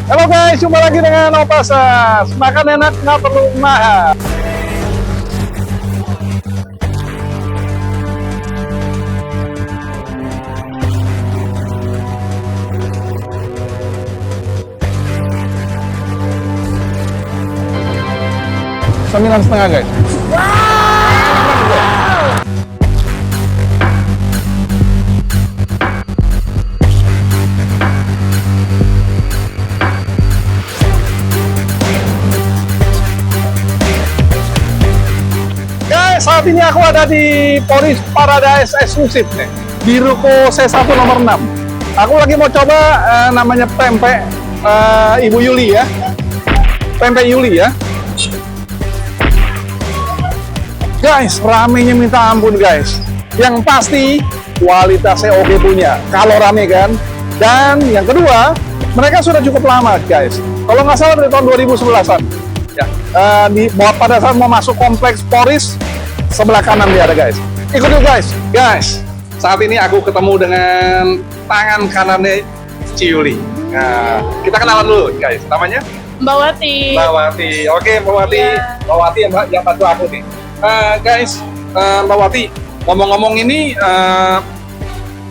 Halo guys, jumpa lagi dengan Opasas. Makan enak, nggak perlu mahal. Sembilan setengah guys. Saat ini aku ada di Poris Paradise Eksklusif nih, di ruko C1 nomor 6. Aku lagi mau coba namanya pempek Ibu Yuli ya. Pempek Yuli ya. Guys, ramenya minta ampun guys. Yang pasti kualitasnya oke punya. Kalau rame kan. Dan yang kedua, mereka sudah cukup lama guys. Kalau nggak salah dari tahun 2011-an. Ya, pada saat mau masuk kompleks Poris, sebelah kanan dia ada guys. Ikut yuk guys. Saat ini aku ketemu dengan tangan kanannya Ciyuli. Nah, kita kenalan dulu guys. Namanya? Mbak Wati. Mbak Wati. Oke, Mbak Wati. Yeah. Mbak Wati yang bantu aku nih. Guys, Mbak Wati, ngomong-ngomong ini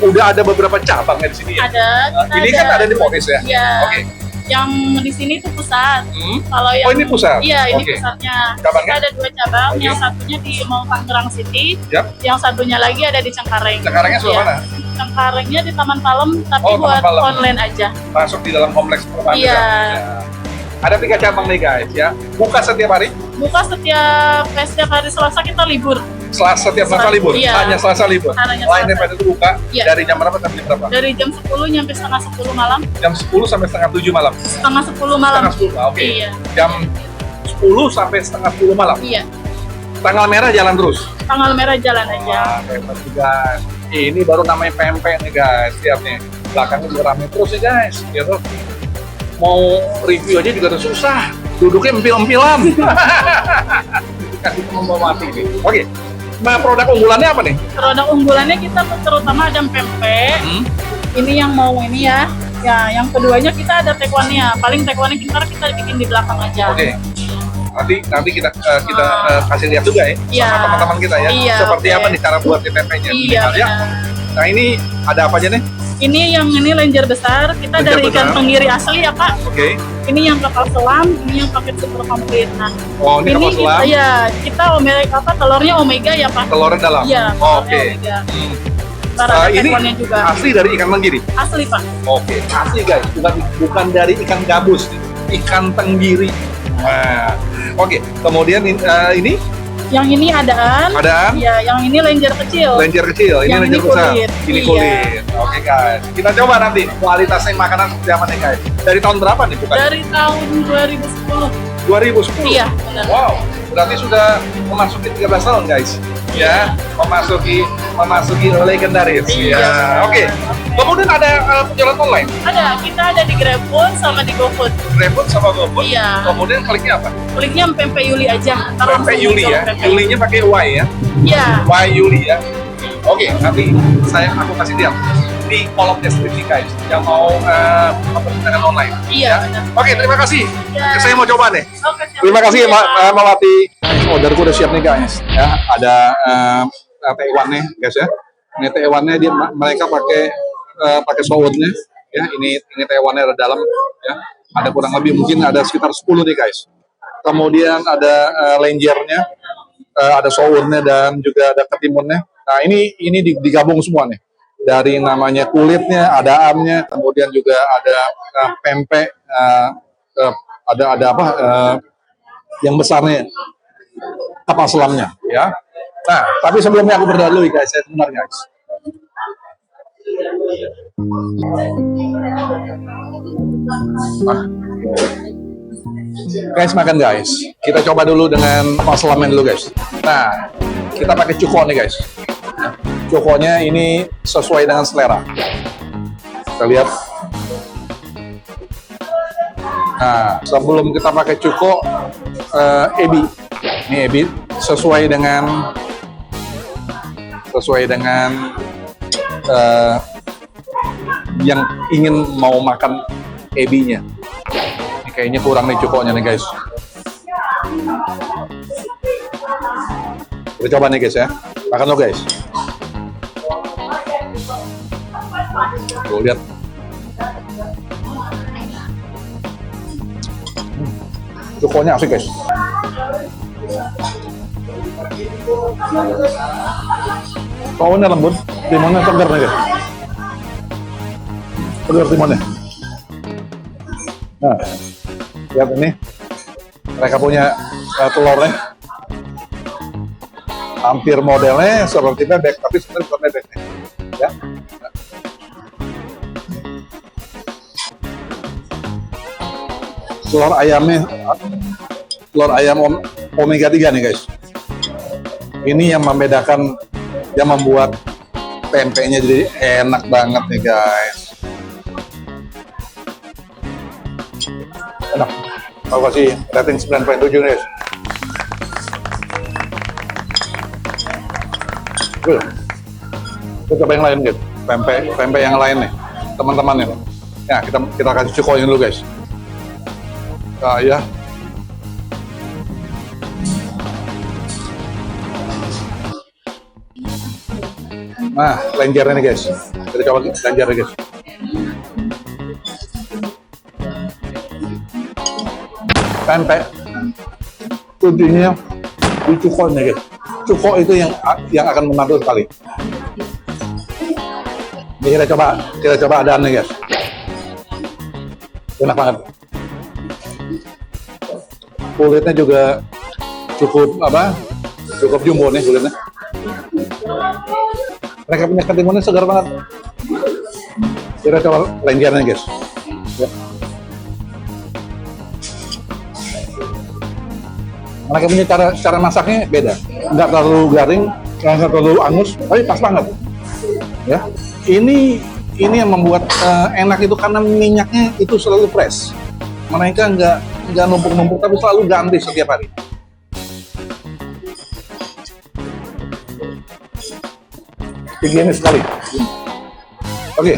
udah ada beberapa cabang di sini ya? Ada. Ini kan ada di Poris ya? Iya. Oke. Yang di sini itu pusat. Kalau yang ini pusat? Iya, ini Oke. pusatnya. Cabangnya? Kita ada 2 cabang. Oke. Yang satunya di Mall Tangerang City. Yap. Yang satunya lagi ada di Cengkareng. Cengkarengnya sebelah Iya. mana? Cengkarengnya di Taman Palem, tapi Oh, Taman buat Palem. online aja. Masuk di dalam kompleks perumahan. Iya. Ya. Ada 3 cabang nih guys ya. Buka setiap hari? Buka setiap hari Selasa kita libur. Setiap Selasa libur? Iya. Hanya Selasa libur? Hanya Lainnya Selasa. pada itu buka Iya. dari jam berapa sampai jam berapa? Dari jam 10 sampai setengah 10 malam. Jam 10 sampai setengah 7 malam? Setengah 10 malam. Setengah 10, oke. Iya. Jam 10 sampai setengah 10 malam? Iya. Tanggal merah jalan terus? Tanggal merah jalan aja. Wah, hebat sih guys. Ini baru namanya pempek nih guys, lihat nih. Belakangnya juga rame terus nih guys, gitu. Mau review aja juga udah susah. Duduknya empil-empilan. Kasih membawa mati nih. Oke. Nah, produk unggulannya apa nih? Produk unggulannya kita terutama ada pempek. Ini yang mau ini ya. Ya, yang keduanya kita ada tekwannya. Paling tekwannya kita bikin di belakang aja. Oke. Nanti kita kasih lihat juga ya Iya. sama teman-teman kita ya. Iya, Seperti oke. apa nih cara buat pempeknya. Iya, ya. benar. Nah, ini ada apa aja nih? Ini lenjer besar. Kita Lenjer dari ikan besar. tenggiri asli ya, Pak. Oke. Ini yang kapal selam, ini yang paket super komplit. Nah, Oh, ini kapal selam. kita omega telurnya omega ya, Pak. Telurnya dalam. Iya, Oh, telurnya oke. omega. Hmm. Ntar ada Ini tekwannya juga. asli dari ikan tenggiri. Asli, Pak. Oke, asli guys, bukan dari ikan gabus, ikan tenggiri. Nah, oke. Kemudian ini Yang ini adaan. Iya, yang ini lenjer kecil. lenjer kecil, ini Yang lenjer ini besar. kulit. Ini Iya. kulit. Oke guys, kita coba nanti kualitasnya makanan seperti apa nih guys. Dari tahun berapa nih bukan? Dari tahun 2010. 2010. Iya, benar. Wow, berarti sudah memasuki 13 tahun guys. Ya, memasuki legendaris. Iya. Ya, oke. Kemudian ada penjualan online. Ada, kita ada di GrabFood sama di GoFood. GrabFood sama GoFood. Iya. Kemudian kliknya apa? Kliknya pempek Yuli aja. Ntar Pempek langsung Yuli muncul ya. pempek. Yulinya pakai Y ya. Iya. Y Yuli ya. Oke, nanti aku kasih lihat di kolom deskripsi guys yang mau pemesanan online. Iya, benar. Oke, terima kasih. Iya. Saya mau coba nih. Oke, siap. Terima kasih Iya, Pak. Mbak Wati. Orderku udah siap nih guys. Ya, ada tewannya guys ya. Ini tewannya mereka pakai sournya. Ya, ini tewannya ada dalam ya. Ada kurang lebih mungkin ada sekitar 10 nih guys. Kemudian ada lenjernya, ada sournya dan juga ada ketimunnya. Nah, ini digabung semua nih. Dari namanya kulitnya, ada amnya, kemudian juga ada pempek, ada apa yang besarnya, kapal selamnya, ya. Nah, tapi sebelumnya aku berdoa dulu guys, saya sebentar guys. Guys, makan guys. Kita coba dulu dengan kapal selamnya dulu guys. Nah, kita pakai cuko nih guys. Cukonya ini sesuai dengan selera. Kita lihat. Nah, sebelum kita pakai cuko, ebi. Ini ebi sesuai dengan yang ingin mau makan ebinya. Kayaknya kurang nih cukonya nih guys. Kita coba nih guys ya. Makan lo guys. Tuh lihat. Cukonya asik guys. Bawahnya lembut, timunnya segar nih guys. Segar timunnya. Nah, lihat ini. Mereka punya telurnya. Hampir modelnya seperti bebek, tapi sebenarnya bukan bebek. Ya. Telur ayamnya, telur ayam omega 3 nih guys. Ini yang membedakan, yang membuat pempeknya jadi enak banget nih guys. Enak. Aku kasih rating 9.7 guys. Kita coba yang lain guys. Pempek yang lain nih, teman-teman nih. Ya kita kasih cukoin dulu guys. Nah, ya. Nah, lenjernya nih guys. Kita coba lenjernya guys. Pempek. Kuncinya di cukonya guys. Cuko itu yang akan membantu sekali. Ini kita coba adaannya guys. Enak banget. Kulitnya juga cukup jumbo nih kulitnya. Mereka punya ketimunnya segar banget. Kita coba lenjernya guys. Ya. Mereka punya cara masaknya beda, nggak terlalu garing, nggak terlalu angus, tapi pas banget. Ya, ini yang membuat enak itu karena minyaknya itu selalu fresh. Mereka nggak numpuk-numpuk, tapi selalu ganti setiap hari. Higienis sekali. Oke.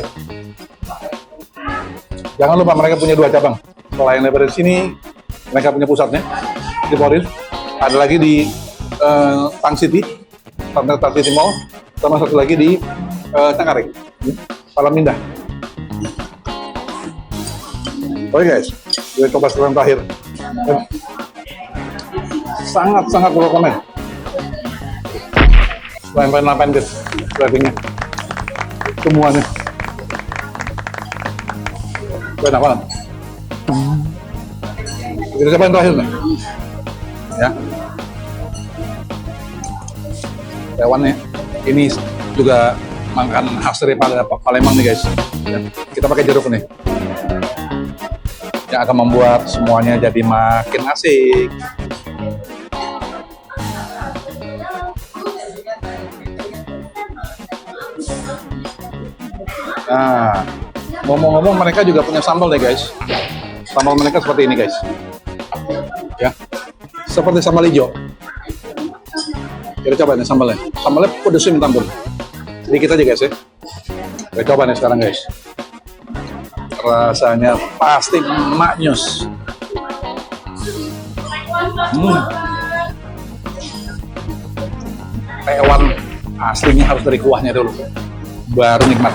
Jangan lupa mereka punya 2 cabang. Selain daripada sini, mereka punya pusatnya di Poris. Ada lagi di Tang City Mall, sama satu lagi di Cengkareng, Palang Indah. Oke guys, kita coba sekarang terakhir. Sangat rekomen. 9.8 guys, ratingnya. Semuanya. Enak banget. Kita coba yang terakhir nih. Ya. Hewannya ini juga makan khas dari Palembang nih guys. Ya. Kita pakai jeruk nih. Yang akan membuat semuanya jadi makin asik. Nah, ngomong-ngomong mereka juga punya sambal nih guys. Sambal mereka seperti ini guys. Ya. Seperti sambal hijau. Kita coba nih sambalnya. Sambalnya pedesnya minta ampun. Sedikit aja guys ya. Kita coba nih sekarang guys. Rasanya pasti maknyus. Hewan aslinya harus dari kuahnya dulu, baru nikmat.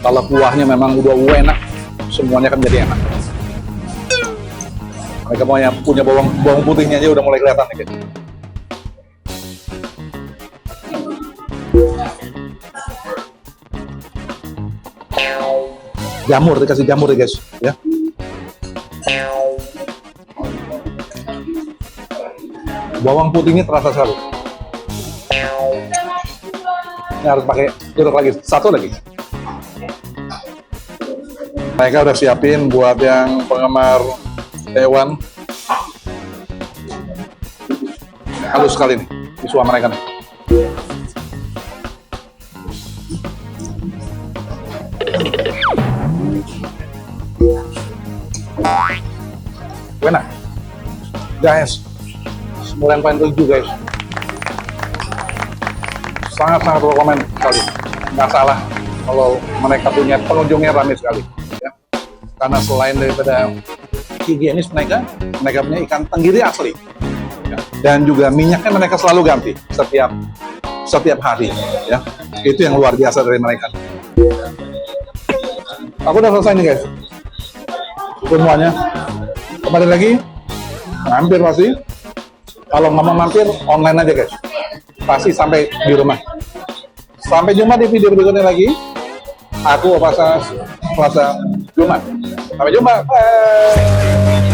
Kalau kuahnya memang udah enak, semuanya akan jadi enak. Mereka punya bawang putihnya aja udah mulai kelihatan nih guys. Jamur, dikasih jamur ya guys ya. Bawang putihnya terasa sekali. Ini harus pakai jeruk lagi, satu lagi. Mereka udah siapin buat yang penggemar hewan. Halus sekali nih visual mereka nih. Enak guys, 9.7 guys, sangat rekomen sekali. Nggak salah kalau mereka punya pengunjungnya ramai sekali ya. Karena selain daripada higienis mereka punya ikan tenggiri asli. Ya. Dan juga minyaknya mereka selalu ganti setiap hari. Ya, itu yang luar biasa dari mereka. Aku udah selesai nih guys. Semuanya. Kembali lagi, mampir pasti. Kalau nggak mau mampir, online aja guys. Pasti sampai di rumah. Sampai jumpa di video berikutnya lagi. Aku Opasa Selasa Jumat. Sampai jumpa. Bye.